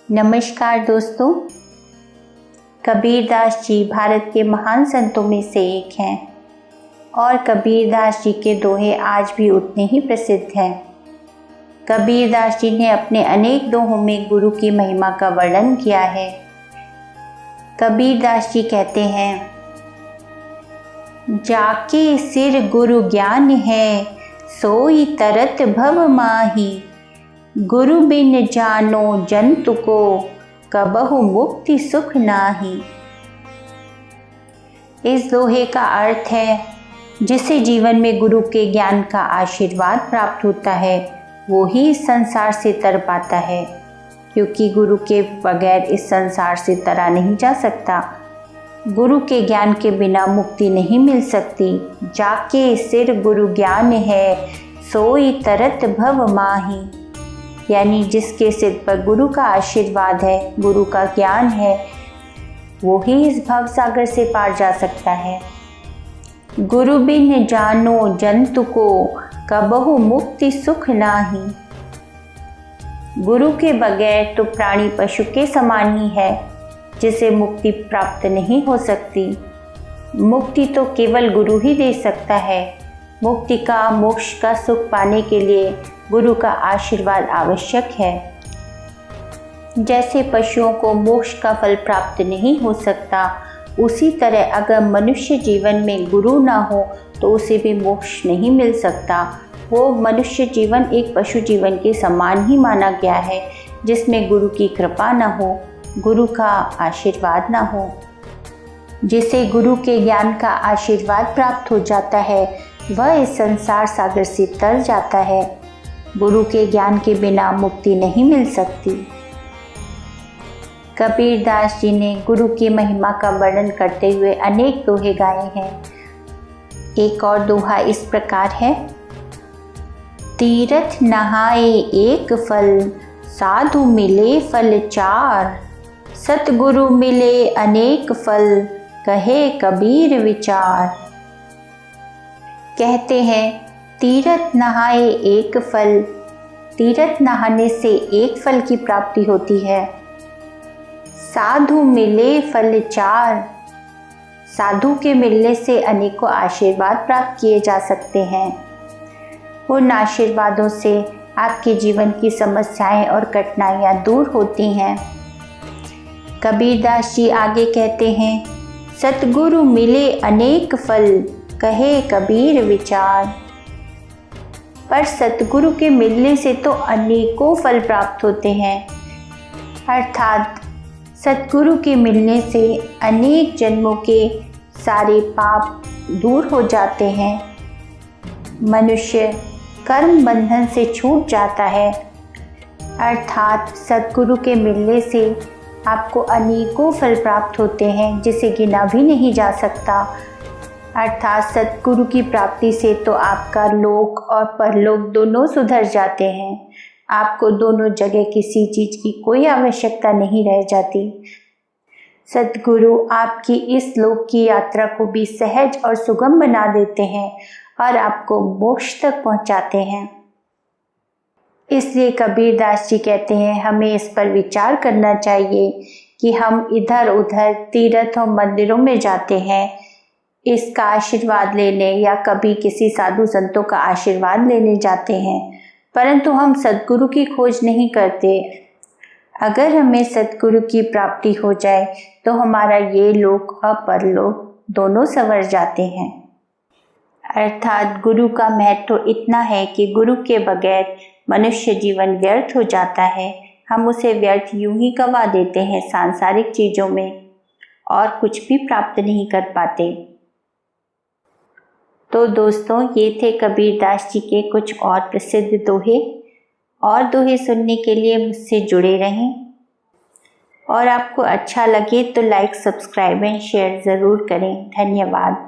नमस्कार दोस्तों, कबीरदास जी भारत के महान संतों में से एक हैं और कबीरदास जी के दोहे आज भी उतने ही प्रसिद्ध हैं। कबीरदास जी ने अपने अनेक दोहों में गुरु की महिमा का वर्णन किया है। कबीरदास जी कहते हैं, जाके सिर गुरु ज्ञान है, सोई तरत भव माही। गुरु बिन जानो जंतु को, कबहु मुक्ति सुख नाही। इस दोहे का अर्थ है, जिसे जीवन में गुरु के ज्ञान का आशीर्वाद प्राप्त होता है वो ही इस संसार से तर पाता है, क्योंकि गुरु के बगैर इस संसार से तरा नहीं जा सकता। गुरु के ज्ञान के बिना मुक्ति नहीं मिल सकती। जाके सिर गुरु ज्ञान है, सोई तरत भव माही। यानी जिसके सिर पर गुरु का आशीर्वाद है, गुरु का ज्ञान है, वो ही इस भव सागर से पार जा सकता है। गुरु बिन जानो जंतु को, कबहु मुक्ति सुख नाही। गुरु के बगैर तो प्राणी पशु के समान ही है, जिसे मुक्ति प्राप्त नहीं हो सकती। मुक्ति तो केवल गुरु ही दे सकता है। मुक्ति का, मोक्ष का सुख पाने के लिए गुरु का आशीर्वाद आवश्यक है। जैसे पशुओं को मोक्ष का फल प्राप्त नहीं हो सकता, उसी तरह अगर मनुष्य जीवन में गुरु ना हो तो उसे भी मोक्ष नहीं मिल सकता। वो मनुष्य जीवन एक पशु जीवन के समान ही माना गया है, जिसमें गुरु की कृपा ना हो, गुरु का आशीर्वाद ना हो। जिसे गुरु के ज्ञान का आशीर्वाद प्राप्त हो जाता है, वह इस संसार सागर से तर जाता है। गुरु के ज्ञान के बिना मुक्ति नहीं मिल सकती। कबीरदास जी ने गुरु की महिमा का वर्णन करते हुए अनेक दोहे गाए हैं। एक और दोहा इस प्रकार है, तीरथ नहाए एक फल, साधु मिले फल चार। सतगुरु मिले अनेक फल, कहे कबीर विचार। कहते हैं, तीरथ नहाए एक फल। तीरथ नहाने से एक फल की प्राप्ति होती है। साधु मिले फल चार। साधु के मिलने से अनेकों आशीर्वाद प्राप्त किए जा सकते हैं। उन आशीर्वादों से आपके जीवन की समस्याएं और कठिनाइयां दूर होती हैं। कबीरदास जी आगे कहते हैं, सतगुरु मिले अनेक फल, कहे कबीर विचार। पर सतगुरु के मिलने से तो अनेकों फल प्राप्त होते हैं, अर्थात सतगुरु के मिलने से अनेक जन्मों के सारे पाप दूर हो जाते हैं। मनुष्य कर्म बंधन से छूट जाता है, अर्थात सतगुरु के मिलने से आपको अनेकों फल प्राप्त होते हैं, जिसे गिना भी नहीं जा सकता। अर्थात सतगुरु की प्राप्ति से तो आपका लोक और परलोक दोनों सुधर जाते हैं। आपको दोनों जगह किसी चीज़ की कोई आवश्यकता नहीं रह जाती। सतगुरु आपकी इस लोक की यात्रा को भी सहज और सुगम बना देते हैं और आपको मोक्ष तक पहुंचाते हैं। इसलिए कबीरदास जी कहते हैं, हमें इस पर विचार करना चाहिए कि हम इधर उधर तीर्थ और मंदिरों में जाते हैं इसका आशीर्वाद लेने, या कभी किसी साधु संतों का आशीर्वाद लेने जाते हैं, परंतु हम सद्गुरु की खोज नहीं करते। अगर हमें सद्गुरु की प्राप्ति हो जाए तो हमारा ये लोक और परलोक दोनों संवर जाते हैं। अर्थात गुरु का महत्व इतना है कि गुरु के बगैर मनुष्य जीवन व्यर्थ हो जाता है। हम उसे व्यर्थ यूं ही गंवा देते हैं सांसारिक चीज़ों में और कुछ भी प्राप्त नहीं कर पाते। तो दोस्तों, ये थे कबीरदास जी के कुछ और प्रसिद्ध दोहे। और दोहे सुनने के लिए मुझसे जुड़े रहें, और आपको अच्छा लगे तो लाइक, सब्सक्राइब एंड शेयर ज़रूर करें। धन्यवाद।